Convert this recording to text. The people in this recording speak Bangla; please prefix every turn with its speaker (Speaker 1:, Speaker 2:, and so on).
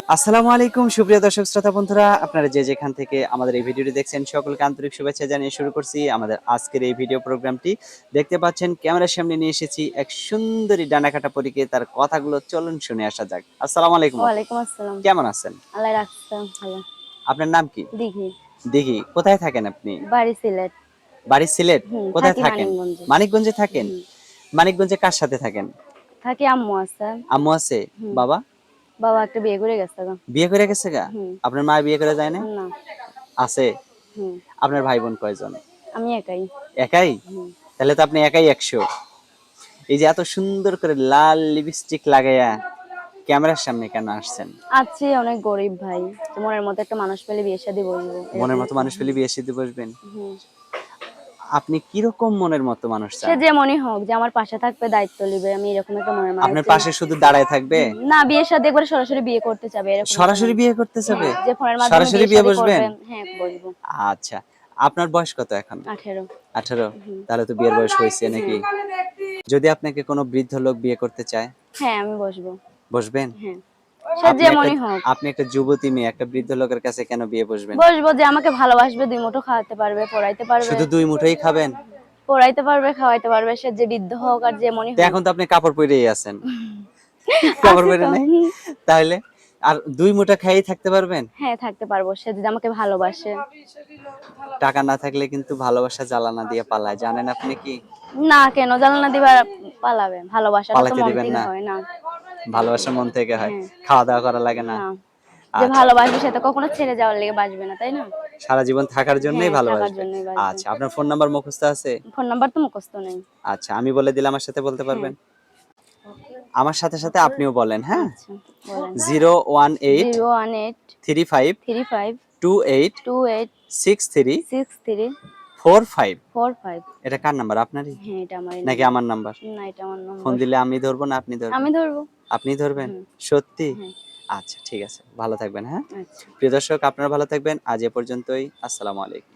Speaker 1: আসসালামু আলাইকুম সুপ্রিয় দর্শক শ্রোতা বন্ধুরা, আপনারা যে যেখান থেকে আমাদের এই ভিডিওটি দেখছেন সকলকে আন্তরিক শুভেচ্ছা জানিয়ে শুরু করছি আমাদের আজকের এই ভিডিও প্রোগ্রামটি। দেখতে পাচ্ছেন ক্যামেরার সামনে নিয়ে এসেছি এক সুন্দরী ডানাকাটা পরীকে, তার কথাগুলো চলুন শুনে আসা যাক। আসসালামু আলাইকুম আপু,
Speaker 2: ওয়ালাইকুম আসসালাম।
Speaker 1: কেমন আছেন?
Speaker 2: আল্লাহ রাখছে ভালো।
Speaker 1: আপনার নাম কি?
Speaker 2: দিঘি।
Speaker 1: দিঘি। কোথায় থাকেন আপনি?
Speaker 2: বাড়ি সিলেট।
Speaker 1: বাড়ি সিলেট। কোথায়
Speaker 2: থাকি
Speaker 1: থাকেন?
Speaker 2: মানিকগঞ্জে।
Speaker 1: মানিকগঞ্জে থাকেন।
Speaker 2: হুম।
Speaker 1: মানিকগঞ্জে কার সাথে থাকেন?
Speaker 2: থাকি আম্মু আছে।
Speaker 1: আম্মু আছে?
Speaker 2: হুম।
Speaker 1: বাবা?
Speaker 2: বাবা একটা বিয়ে করে গেছে গা।
Speaker 1: বিয়ে করে গেছে গা?
Speaker 2: হুম।
Speaker 1: আপনার মা বিয়ে করে যায় না?
Speaker 2: না।
Speaker 1: আছে।
Speaker 2: হুম।
Speaker 1: আপনার ভাই বোন কয়জন?
Speaker 2: আমি একাই।
Speaker 1: একাই?
Speaker 2: হুম।
Speaker 1: তাহলে তো আপনি একাই 100। এই যে এত সুন্দর করে লাল লিপস্টিক লাগাইয়া ক্যামেরার সামনে কেন আসছেন?
Speaker 2: আছি অনেক গরিব ভাই। তো মনের মতো একটা মানুষ পেলে বিয়ে শাদী বসবো।
Speaker 1: মনের
Speaker 2: এরকম
Speaker 1: মতো
Speaker 2: একটা
Speaker 1: মানুষ পেলে বিয়ে শাদী বসবেন?
Speaker 2: হুম।
Speaker 1: আপনি কিরকম মনের মতো মানুষ
Speaker 2: সে
Speaker 1: চান?
Speaker 2: যেমনই হোক যে আমার পাশে থাকবে, দায়িত্ব নিবে, আমি এরকম একটা মনের মানুষ
Speaker 1: আপনার
Speaker 2: চাই।
Speaker 1: পাশে শুধু দাঁড়ায় থাকবে?
Speaker 2: না, বিয়ে শাদী একবারে সরাসরি বিয়ে করতে চাবে এরকম একটা
Speaker 1: সরাসরি
Speaker 2: মানুষ।
Speaker 1: বিয়ে করতে চাবে?
Speaker 2: হ্যাঁ, যে ফোনের মাধ্যমে
Speaker 1: সরাসরি
Speaker 2: বিয়ে
Speaker 1: বিয়ে
Speaker 2: শাদী
Speaker 1: বসবেন?
Speaker 2: করবে, হ্যাঁ বসবো।
Speaker 1: আচ্ছা। আপনার বয়স কত এখন?
Speaker 2: 18।
Speaker 1: 18?
Speaker 2: হুম।
Speaker 1: তাহলে তো বিয়ের বয়স হয়েছে
Speaker 2: হ্যাঁ।
Speaker 1: নাকি? যদি আপনাকে কোনো বৃদ্ধ লোক বিয়ে করতে চায়,
Speaker 2: হ্যাঁ, আমি বসবো।
Speaker 1: বসবেন?
Speaker 2: হ্যাঁ। সে
Speaker 1: আপনি একটা
Speaker 2: যেমনই হোক।
Speaker 1: আপনি একটা যুবতী মেয়ে একটা বৃদ্ধ লোকের কাছে কেন বিয়ে বসবেন?
Speaker 2: বসবো যে আমাকে ভালোবাসবে, ২ মুঠো খাওয়াতে পারবে, পড়াইতে পারবে।
Speaker 1: শুধু 2 মুঠোই খাবেন?
Speaker 2: পড়াইতে পারবে, খাওয়াইতে পারবে। সে যে বৃদ্ধ হোক আর যেমনই
Speaker 1: তো
Speaker 2: হোক।
Speaker 1: এখন তো আপনি কাপড় পরেই আছেন। কাপড়
Speaker 2: আছে
Speaker 1: পরে
Speaker 2: তো।
Speaker 1: নাই? তাহলে? আর ২ মুঠা খেয়েই থাকতে পারবেন?
Speaker 2: হ্যাঁ, থাকতে পারবো। সে যদি আমাকে ভালোবাসে।
Speaker 1: টাকা না থাকলে কিন্তু ভালোবাসা জ্বালানা দিয়ে পালায়। জানেন আপনি কি?
Speaker 2: না কেন জানালা দিবা পালাবে। ভালোবাসাটা তো
Speaker 1: পালাতে
Speaker 2: মন
Speaker 1: দিবেন
Speaker 2: থেকে
Speaker 1: না?
Speaker 2: হয় না।
Speaker 1: ভালোবাসা মন থেকে হয়।
Speaker 2: হ্যাঁ।
Speaker 1: খাওয়া-দাওয়া করা লাগে না?
Speaker 2: না। যে
Speaker 1: আচ্ছা।
Speaker 2: ভালোবাসবে সে তো কখনো ছেড়ে যাওয়ার লেগে বাঁচবে না, তাই না?
Speaker 1: সারা জীবন থাকার জন্যই
Speaker 2: হ্যাঁ, থাকার
Speaker 1: ভালোবাসবে।
Speaker 2: জন্যই বাঁচবে।
Speaker 1: আচ্ছা, আপনার ফোন নাম্বার মুখস্থ আছে?
Speaker 2: ফোন নাম্বার তো মুখস্থ নেই।
Speaker 1: আচ্ছা, আমি বলে দিলে আমার সাথে বলতে
Speaker 2: হ্যাঁ।
Speaker 1: পারবেন? আমার সাথে, সাথে আপনিও বলেন, হ্যাঁ?
Speaker 2: আচ্ছা, বলেন।
Speaker 1: 018
Speaker 2: 018
Speaker 1: 35
Speaker 2: 35
Speaker 1: 28
Speaker 2: 28
Speaker 1: 63
Speaker 2: 63
Speaker 1: 45।
Speaker 2: 45।
Speaker 1: এটা কার নাম্বার? আপনারই?
Speaker 2: হ্যাঁ, এটা আমারই
Speaker 1: নাকি
Speaker 2: নাম্বার।
Speaker 1: আমার নাম্বার?
Speaker 2: না, এটা আমার
Speaker 1: ফোন
Speaker 2: নাম্বার।
Speaker 1: দিলে আমি ধরবো না আপনি
Speaker 2: আমি
Speaker 1: ধরবেন?
Speaker 2: ধরবো।
Speaker 1: আপনি ধরবেন?
Speaker 2: হুম।
Speaker 1: সত্যি?
Speaker 2: হ্যাঁ।
Speaker 1: আচ্ছা ঠিক আছে। ভালো থাকবেন, হ্যাঁ?
Speaker 2: আচ্ছা।
Speaker 1: প্রিয় দর্শক আপনারা ভালো থাকবেন। আজ এ পর্যন্তই। আসসালামু আলাইকুম।